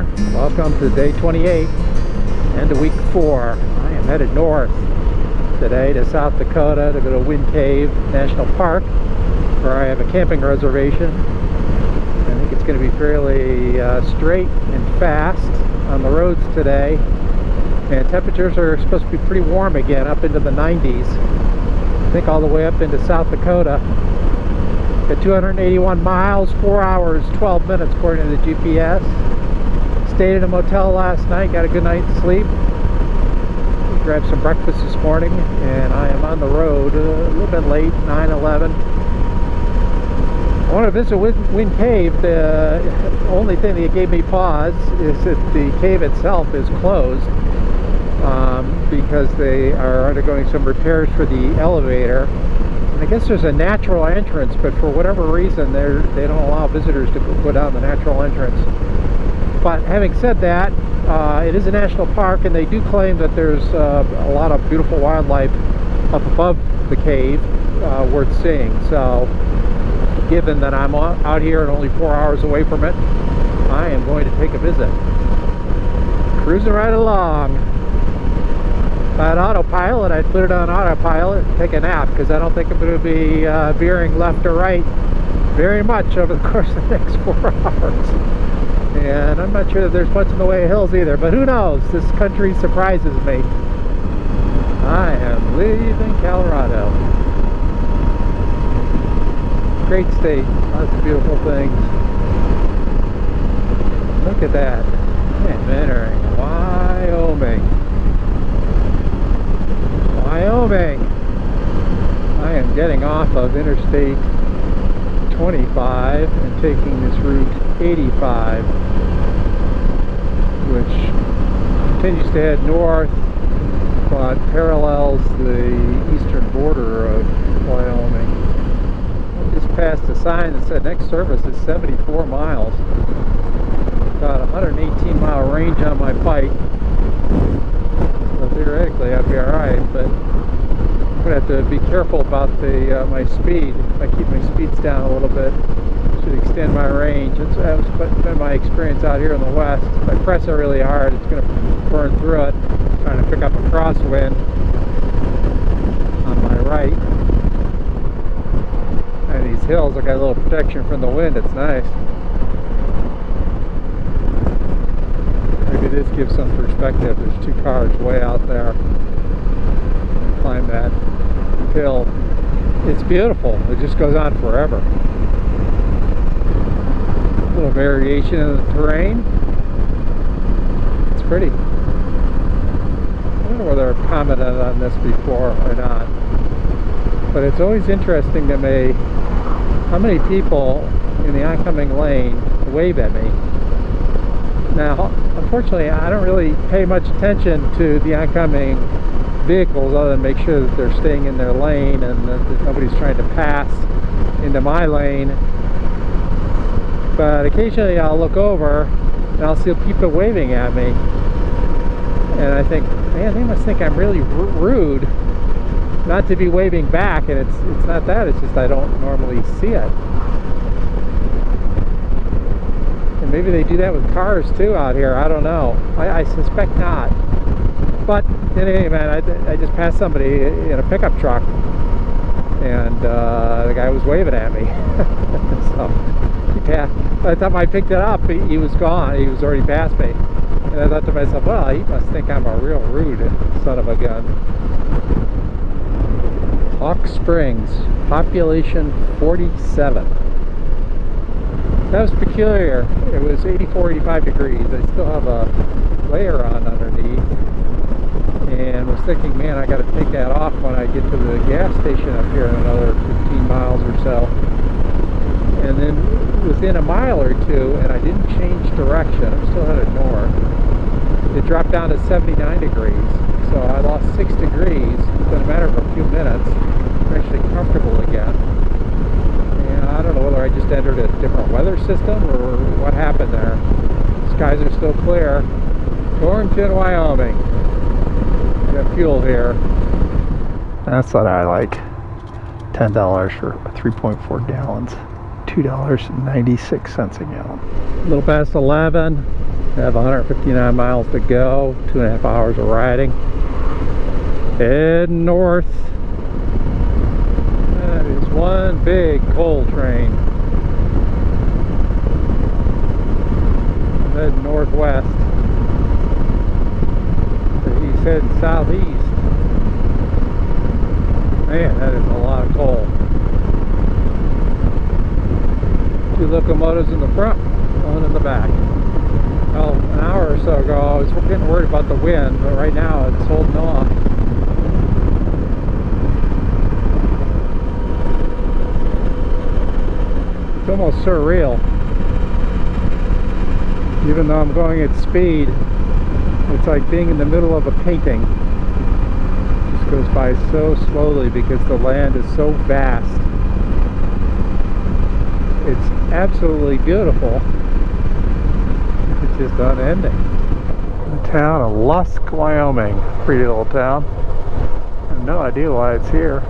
there. Welcome to day 28 and to week 4. I am headed north today to South Dakota to go to Wind Cave National Park, where I have a camping reservation. I think it's going to be fairly straight and fast on the roads today, and temperatures are supposed to be pretty warm again, up into the 90s. I think all the way up into South Dakota. Got 281 miles, 4 hours, 12 minutes according to the GPS. Stayed in a motel last night, got a good night's sleep. Grabbed some breakfast this morning, and I am on the road a little bit late, 9:11. I want to visit Wind Cave. The only thing that gave me pause is that the cave itself is closed because they are undergoing some repairs for the elevator. I guess there's a natural entrance, but for whatever reason they don't allow visitors to go down the natural entrance. But having said that, it is a national park, and they do claim that there's a lot of beautiful wildlife up above the cave worth seeing. So given that I'm out here and only 4 hours away from it, I am going to take a visit. Cruising right along. If I had autopilot, I'd put it on autopilot and take a nap, because I don't think I'm going to be veering left or right very much over the course of the next 4 hours. And I'm not sure that there's much in the way of hills either, but who knows? This country surprises me. I am leaving Colorado. Great state, lots of beautiful things. Look at that. I am entering Wyoming. Wyoming. I am getting off of Interstate 25 and taking this route 85, which continues to head north but parallels the eastern border of Wyoming. I just passed a sign that said next service is 74 miles. Got a 118-mile range on my bike. So theoretically I'd be alright, but I'm going to have to be careful about my speed. If I keep my speeds down a little bit, it should extend my range. That's been my experience out here in the west. If I press it really hard, it's going to burn through it. I'm trying to pick up a crosswind on my right. And these hills, I got a little protection from the wind. It's nice. Maybe this gives some perspective. There's 2 cars way out there. Climb that hill. It's beautiful. It just goes on forever. A little variation in the terrain. It's pretty. I don't know whether I've commented on this before or not, but it's always interesting to me how many people in the oncoming lane wave at me. Now, unfortunately, I don't really pay much attention to the oncoming vehicles other than make sure that they're staying in their lane and that nobody's trying to pass into my lane. But occasionally I'll look over and I'll see people waving at me, and I think, man, they must think I'm really rude not to be waving back. And it's not that, it's just I don't normally see it. And maybe they do that with cars too out here, I don't know. I suspect not. But in any event, I just passed somebody in a pickup truck, and the guy was waving at me. So by the time I picked it up, he was gone. He was already past me. And I thought to myself, well, he must think I'm a real rude son of a gun. Hawk Springs, population 47. That was peculiar. It was 84, 85 degrees. I still have a layer on underneath, and was thinking, man, I got to take that off when I get to the gas station up here in another 15 miles or so. And then within a mile or two, and I didn't change direction, I'm still headed north, it dropped down to 79 degrees. So I lost 6 degrees in a matter of a few minutes. I'm actually comfortable again. And I don't know whether I just entered a different weather system or what happened there. Skies are still clear. Torrington, Wyoming. Got fuel here. That's what I like. $10 for 3.4 gallons. $2.96 a gallon. A little past 11. I have 159 miles to go, 2.5 hours of riding. Heading north. That is one big coal train. Heading northwest. He's heading southeast. Man, that is a lot of coal. 2 locomotives in the front, 1 in the back. Well, an hour or so ago I was getting worried about the wind, but right now it's holding off. It's almost surreal. Even though I'm going at speed, it's like being in the middle of a painting. It just goes by so slowly because the land is so vast. It's absolutely beautiful. It's just unending. The town of Lusk, Wyoming. Pretty little town. I have no idea why it's here.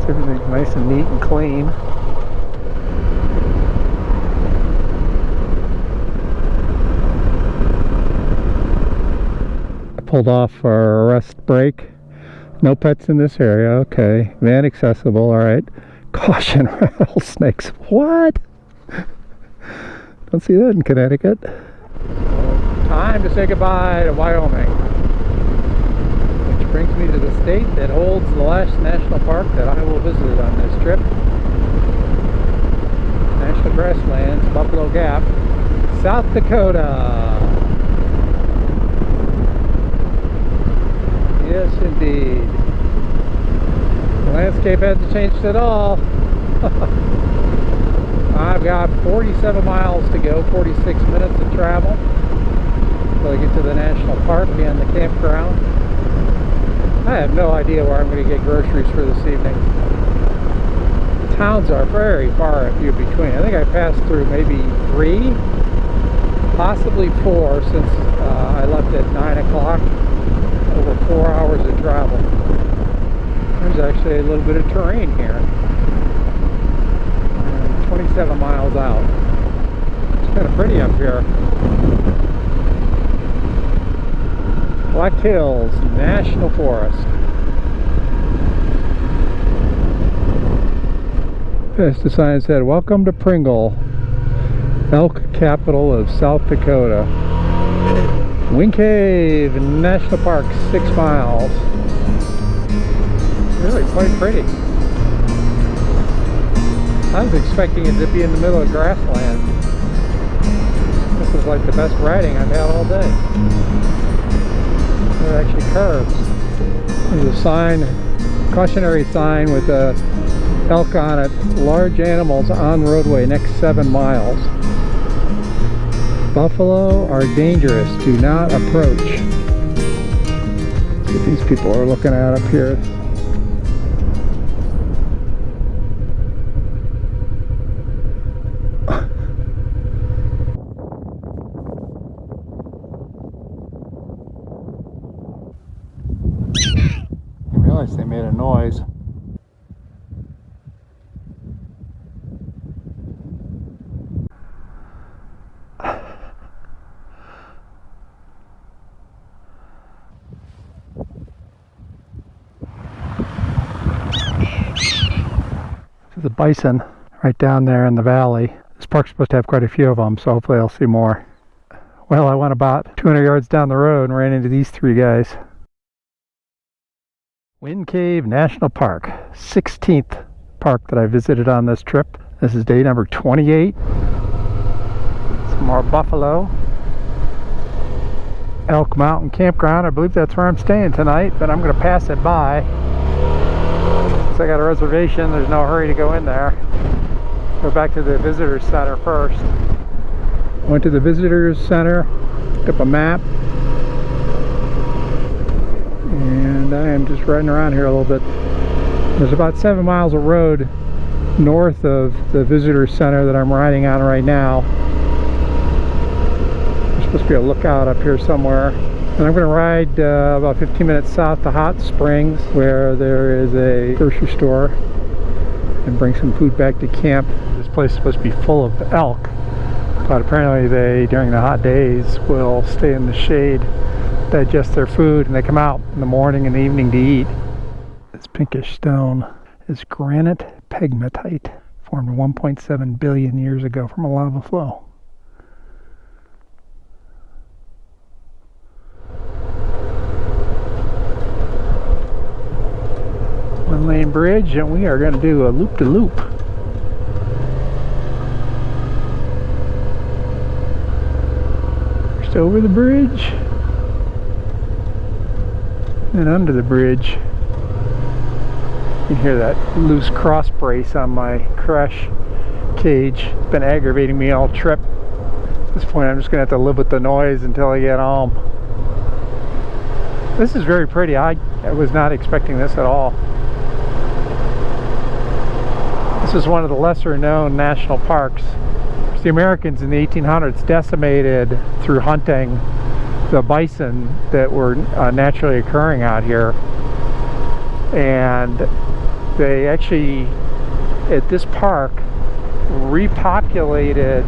Everything's nice and neat and clean. I pulled off for a rest break. No pets in this area. Okay. Van accessible. Alright. Caution, rattlesnakes. What? Don't see that in Connecticut. Time to say goodbye to Wyoming. Which brings me to the state that holds the last national park that I will visit on this trip. National Grasslands, Buffalo Gap, South Dakota. Yes, indeed. The landscape hasn't changed at all. I've got 47 miles to go, 46 minutes of travel until I get to the national park and the campground. I have no idea where I'm going to get groceries for this evening. The towns are very far and few between. I think I passed through maybe 3, possibly 4 since I left at 9 o'clock. Over 4 hours of travel. There's actually a little bit of terrain here. 27 miles out. It's kind of pretty up here. Black Hills National Forest. Past the sign said, "Welcome to Pringle, Elk Capital of South Dakota." Wind Cave National Park, 6 miles. Really quite pretty. I was expecting it to be in the middle of grassland. This is like the best riding I've had all day. There are actually curves. There's a sign, cautionary sign with a elk on it. Large animals on roadway next 7 miles. Buffalo are dangerous. Do not approach. Let's see what these people are looking at up here. I realized they made a noise. The bison right down there in the valley. This park's supposed to have quite a few of them, so hopefully I'll see more. Well, I went about 200 yards down the road and ran into these 3 guys. Wind Cave National Park, 16th park that I visited on this trip. This is day number 28. Some more buffalo. Elk Mountain Campground. I believe that's where I'm staying tonight, but I'm going to pass it by. I got a reservation, there's no hurry to go in there. Go back to the visitor center first. Went to the visitors center, picked up a map, and I am just riding around here a little bit. There's about 7 miles of road north of the visitor center that I'm riding on right now. There's supposed to be a lookout up here somewhere. And I'm going to ride about 15 minutes south to Hot Springs, where there is a grocery store and bring some food back to camp. This place is supposed to be full of elk, but apparently they, during the hot days, will stay in the shade, digest their food, and they come out in the morning and the evening to eat. This pinkish stone is granite pegmatite, formed 1.7 billion years ago from a lava flow. One-lane bridge, and we are going to do a loop-de-loop. Just over the bridge, and under the bridge. You can hear that loose cross brace on my crash cage. It's been aggravating me all trip. At this point, I'm just going to have to live with the noise until I get home. This is very pretty. I was not expecting this at all. This is one of the lesser known national parks. The Americans in the 1800s decimated through hunting the bison that were naturally occurring out here. And they actually, at this park, repopulated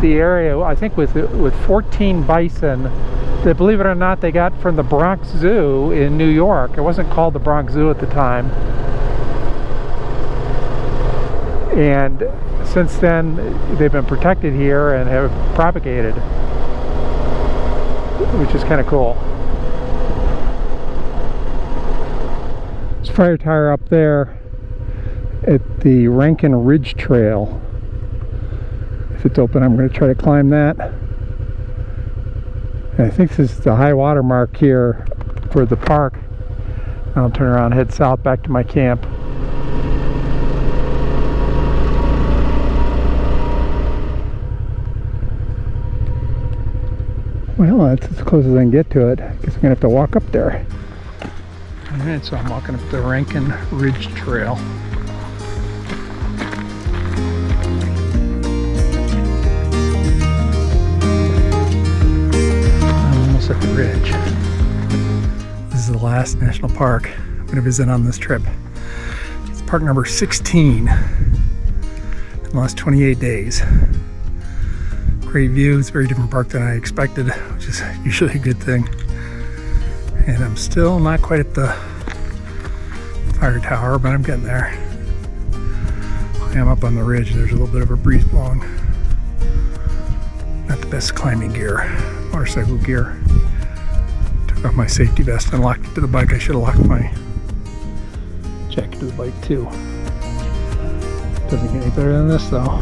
the area, I think with 14 bison that, believe it or not, they got from the Bronx Zoo in New York. It wasn't called the Bronx Zoo at the time. And since then, they've been protected here and have propagated, which is kind of cool. There's a fire tire up there at the Rankin Ridge Trail. If it's open, I'm going to try to climb that. And I think this is the high water mark here for the park. I'll turn around and head south back to my camp. Well, that's as close as I can get to it. I guess I'm going to have to walk up there. Alright, so I'm walking up the Rankin Ridge Trail. I'm almost at the ridge. This is the last national park I'm going to visit on this trip. It's park number 16 in the last 28 days. Great view. It's a very different park than I expected, which is usually a good thing. And I'm still not quite at the fire tower, but I'm getting there. I am up on the ridge. There's a little bit of a breeze blowing. Not the best climbing gear, motorcycle gear. Took off my safety vest and locked it to the bike. I should have locked my jacket to the bike too. Doesn't get any better than this though.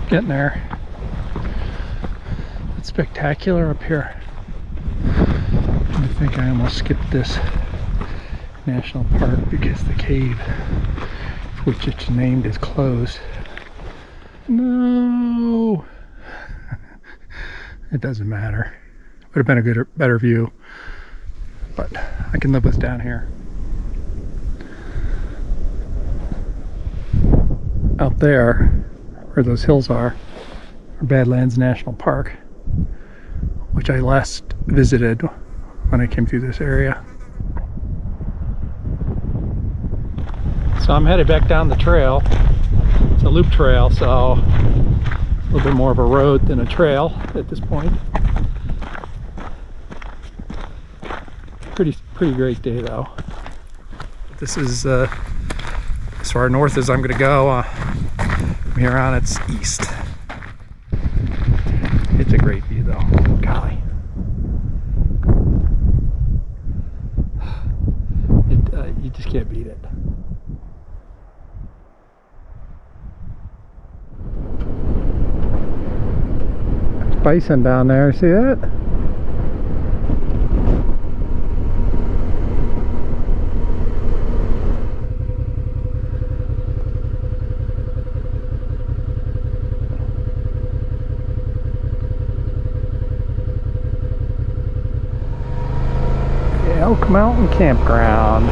Getting there. It's spectacular up here. I think I almost skipped this national park because the cave for which it's named is closed. No! It doesn't matter. Would have been a better view, but I can live with down here. Out there, where those hills are Badlands National Park, which I last visited when I came through this area. So I'm headed back down the trail. It's a loop trail, so a little bit more of a road than a trail at this point. Pretty great day though. This is as far north as I'm going to go. From here on, it's east. It's a great view though. Golly. You just can't beat it. There's bison down there, see that? Elk Mountain Campground.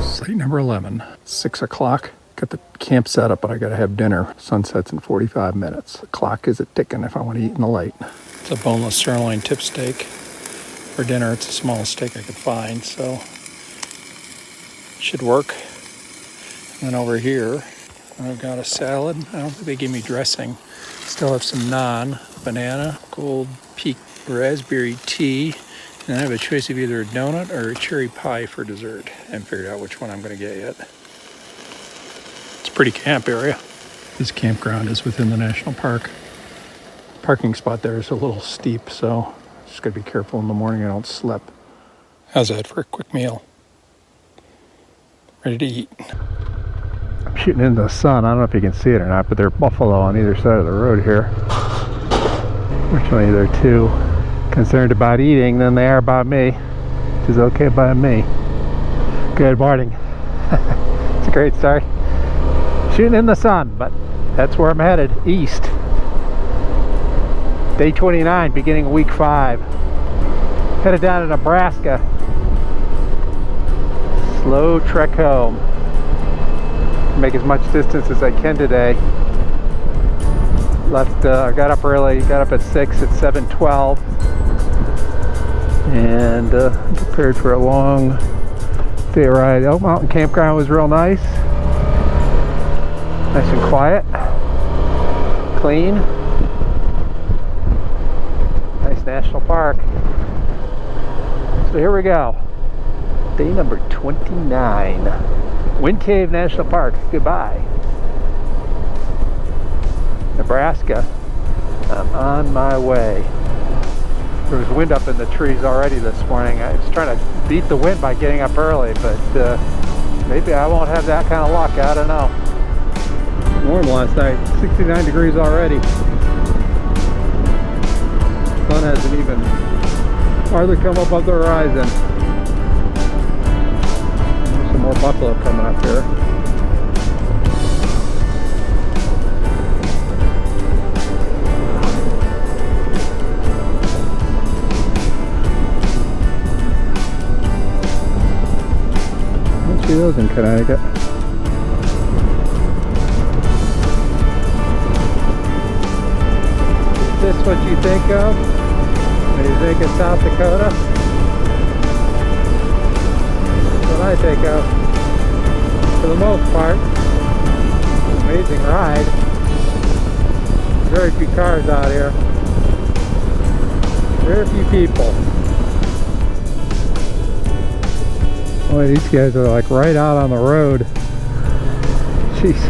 Site number 11, 6 o'clock. Got the camp set up, but I gotta have dinner. Sunset's in 45 minutes. The clock is a-ticking if I want to eat in the light. It's a boneless sirloin tip steak. For dinner, it's the smallest steak I could find, so should work. And then over here, I've got a salad. I don't think they gave me dressing. Still have some naan, banana, gold peak raspberry tea, and I have a choice of either a donut or a cherry pie for dessert. I haven't figured out which one I'm going to get yet. It's a pretty camp area. This campground is within the national park. Parking spot there is a little steep, so just got to be careful in the morning I don't slip. How's that for a quick meal? Ready to eat. I'm shooting into the sun. I don't know if you can see it or not, but there are buffalo on either side of the road here. Fortunately, they're too concerned about eating than they are about me, which is okay by me. Good morning. It's a great start. Shooting in the sun, but that's where I'm headed, east. Day 29, beginning of week 5. Headed down to Nebraska. Slow trek home. Make as much distance as I can today. I got up early, got up at 6, at 7:12. And prepared for a long day ride. Elk Mountain Campground was real nice. Nice and quiet. Clean. Nice national park. So here we go. Day number 29. Wind Cave National Park. Goodbye. Nebraska. I'm on my way. There was wind up in the trees already this morning. I was trying to beat the wind by getting up early, but maybe I won't have that kind of luck. I don't know. Warm last night. 69 degrees already. Sun hasn't even hardly come up above the horizon. There's some more buffalo coming up here. Don't see those in Connecticut. Is this what you think of when you think of South Dakota? That's what I think of. For the most part, amazing ride. Very few cars out here. Very few people. Boy, these guys are like right out on the road. Jeez.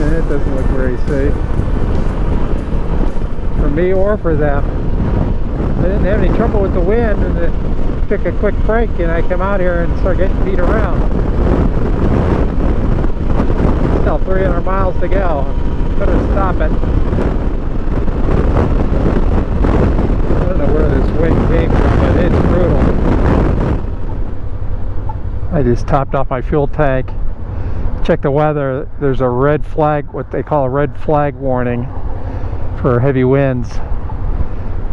It doesn't look very safe. For me or for them. I didn't have any trouble with the wind, and it took a quick break and I come out here and start getting beat around. Still 300 miles to go. Better stop it. I don't know where this wind came from, but it's brutal. I just topped off my fuel tank. Check the weather. There's a red flag, what they call a red flag warning for heavy winds,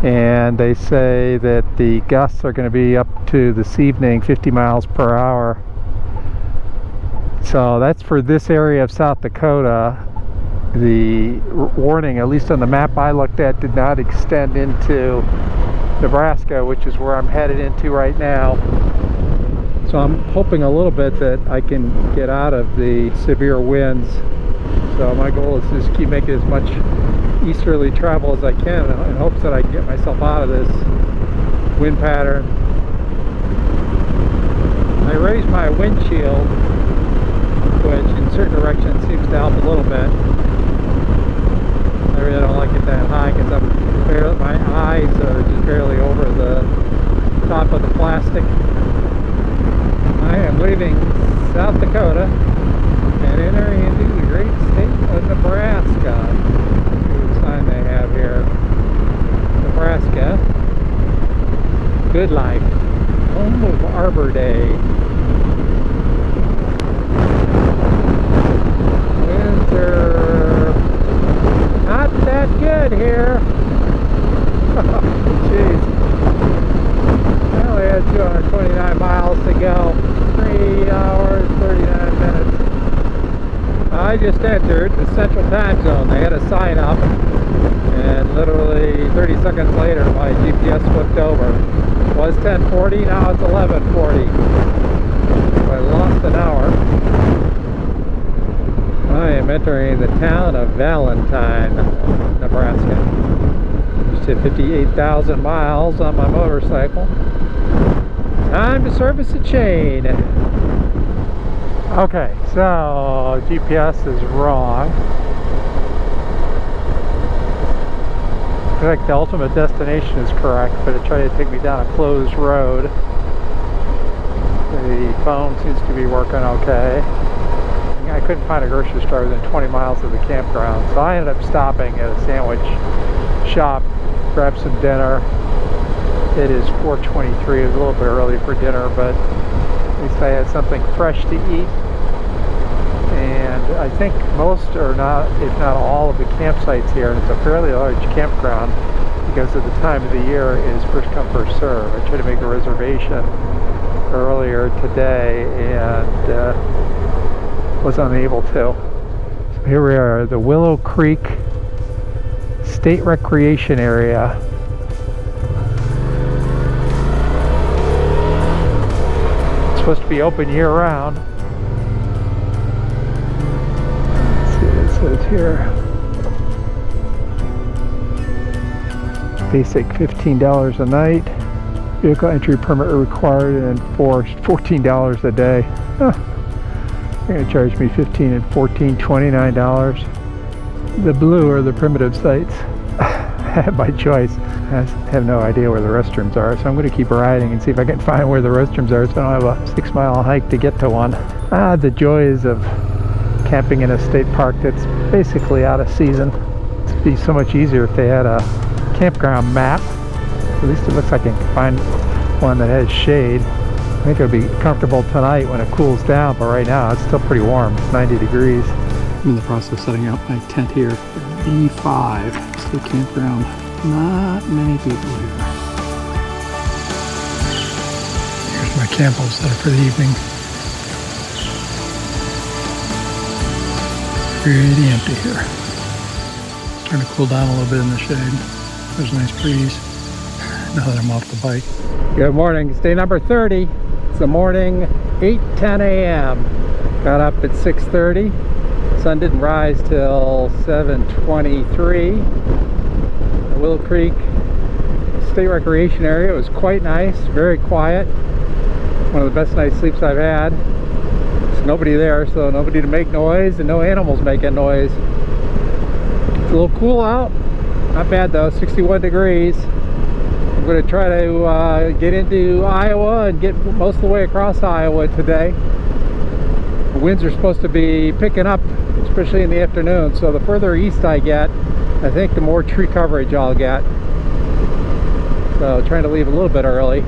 and they say that the gusts are going to be up to this evening 50 miles per hour. So that's for this area of South Dakota. The warning, at least on the map I looked at, did not extend into Nebraska, which is where I'm headed into right now. So I'm hoping a little bit that I can get out of the severe winds. So my goal is to just keep making as much easterly travel as I can in hopes that I can get myself out of this wind pattern. I raised my windshield, which in certain directions seems to help a little bit. I really don't like it that high because my eyes are just barely over the top of the plastic. I am leaving South Dakota and entering into the great state of Nebraska. The sign they have here. Nebraska. Good life. Home of Arbor Day. Winds are not that good here. Jeez. I only had 229 miles to go. 3 hours, 39 minutes. I just entered the Central Time Zone. They had a sign up, and literally 30 seconds later my GPS flipped over. It was 10:40, now it's 11:40. So I lost an hour. I am entering the town of Valentine, Nebraska. Just hit 58,000 miles on my motorcycle. Time to service a chain. Okay, so GPS is wrong. I feel like the ultimate destination is correct, but it tried to take me down a closed road. The phone seems to be working okay. I couldn't find a grocery store within 20 miles of the campground, so I ended up stopping at a sandwich shop, grabbed some dinner. It is 4:23. It was a little bit early for dinner, but at least I had something fresh to eat. And I think most, or not, if not all, of the campsites here, and it's a fairly large campground because of the time of the year, is first come first serve. I tried to make a reservation earlier today and was unable to. So here we are, the Willow Creek State Recreation Area. It's supposed to be open year-round. Let's see what it says here. Basic $15 a night. Vehicle entry permit required and enforced $14 a day. Huh. They're going to charge me $15 and $14, $29. The blue are the primitive sites. I have my choice. I have no idea where the restrooms are, so I'm going to keep riding and see if I can find where the restrooms are, so I don't have a 6-mile hike to get to one. The joys of camping in a state park that's basically out of season. It'd be so much easier if they had a campground map. At least it looks like I can find one that has shade. I think it'll be comfortable tonight when it cools down, but right now it's still pretty warm. It's 90 degrees. I'm in the process of setting up my tent here at B5 State Campground. Not many people here. Here's my camp all set up for the evening. Pretty empty here. Starting to cool down a little bit in the shade. There's a nice breeze now that I'm off the bike. Good morning. It's day number 30. It's the morning, 8:10 a.m. Got up at 6:30. Sun didn't rise till 7:23. The Willow Creek State Recreation Area was quite nice, very quiet. One of the best night's sleeps I've had. There's nobody there, so nobody to make noise and no animals making noise. It's a little cool out. Not bad though, 61 degrees. I'm going to try to get into Iowa and get most of the way across Iowa today. The winds are supposed to be picking up, especially in the afternoon, so the further east I get, I think the more tree coverage I'll get. So trying to leave a little bit early.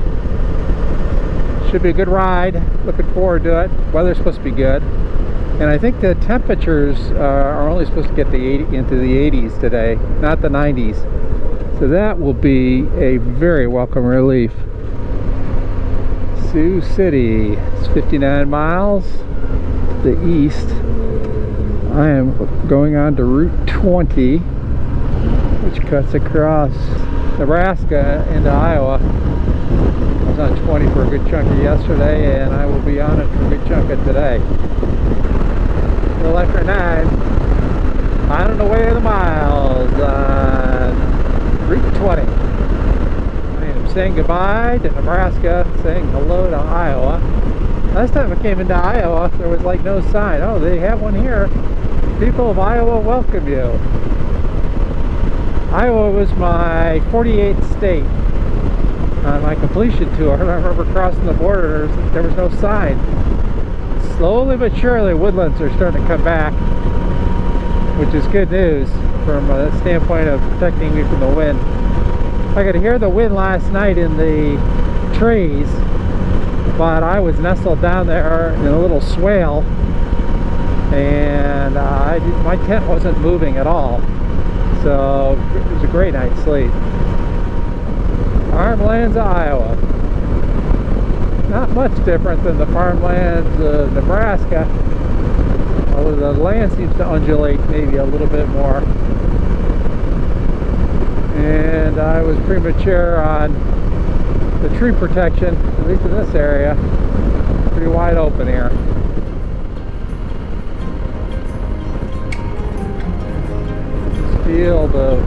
Should be a good ride. Looking forward to it. Weather's supposed to be good. And I think the temperatures are only supposed to get into the 80s today, not the 90s. So that will be a very welcome relief. Sioux City. It's 59 miles to the east. I am going on to Route 20, which cuts across Nebraska into Iowa. I was on 20 for a good chunk of yesterday, and I will be on it for a good chunk of today. A little after 9, on the way of the miles on Route 20. I am saying goodbye to Nebraska, saying hello to Iowa. Last time I came into Iowa, there was like no sign. Oh, they have one here. People of Iowa welcome you. Iowa was my 48th state on my completion tour. I remember crossing the border, there was no sign. Slowly but surely, woodlands are starting to come back, which is good news from a standpoint of protecting me from the wind. I could hear the wind last night in the trees, but I was nestled down there in a little swale, and my tent wasn't moving at all, so it was a great night's sleep. Farmlands of Iowa. Not much different than the farmlands of Nebraska, although the land seems to undulate maybe a little bit more. And I was premature on the tree protection, at least in this area. Pretty wide open here. This field of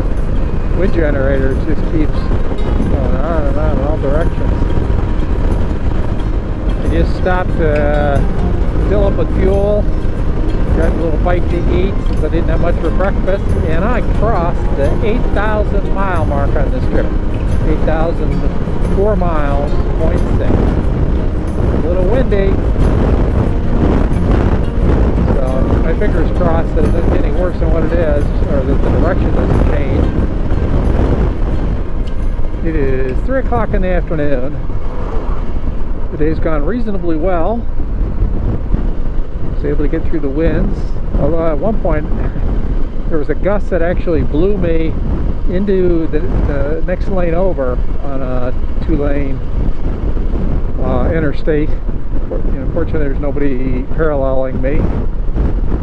wind generators just keeps going on and on in all directions. I just stopped to fill up with fuel, got a little bite to eat since I didn't have much for breakfast, and I crossed the 8,000 mile mark on this trip. 8,004 miles, 0.6. A little windy, so my fingers crossed that it isn't getting worse than what it is, or that the direction doesn't change. It is 3 o'clock in the afternoon. The day's gone reasonably well. I was able to get through the winds, although at one point there was a gust that actually blew me into the next lane over on a 2-lane interstate. Unfortunately, there's nobody paralleling me,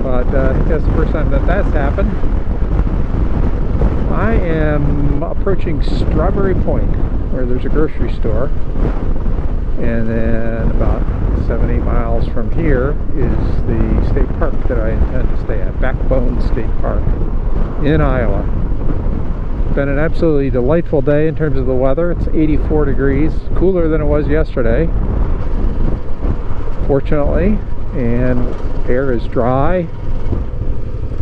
but I think that's the first time that that's happened. I am approaching Strawberry Point, where there's a grocery store, and then about 70 miles from here is the state park that I intend to stay at, Backbone State Park in Iowa. It's been an absolutely delightful day in terms of the weather. It's 84 degrees, cooler than it was yesterday, fortunately, and air is dry.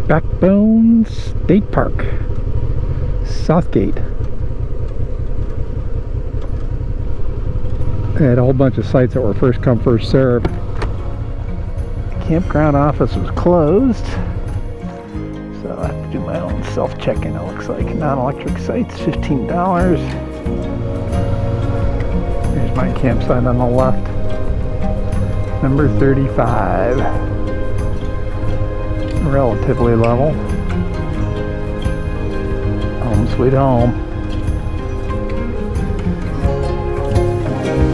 Backbone State Park, Southgate. I had a whole bunch of sites that were first come, first served. The campground office was closed, so I have to do my own self-check-in, it looks like. Non-electric sites, $15. Here's my campsite on the left. Number 35. Relatively level. Home sweet home.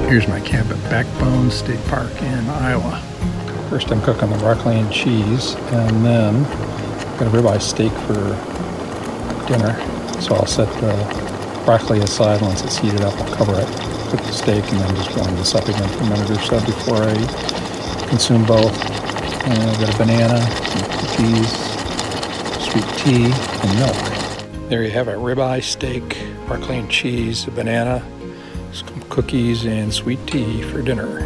Here's my camp at Backbone State Park in Iowa. First I'm cooking the broccoli and cheese, and then I've got a ribeye steak for dinner. So I'll set the broccoli aside. Once it's heated up, I'll cover it, cook the steak, and then just warm this up again for a minute or so before I consume both. And I've got a banana, some cookies, sweet tea, and milk. There you have it, ribeye steak, broccoli and cheese, a banana, some cookies, and sweet tea for dinner.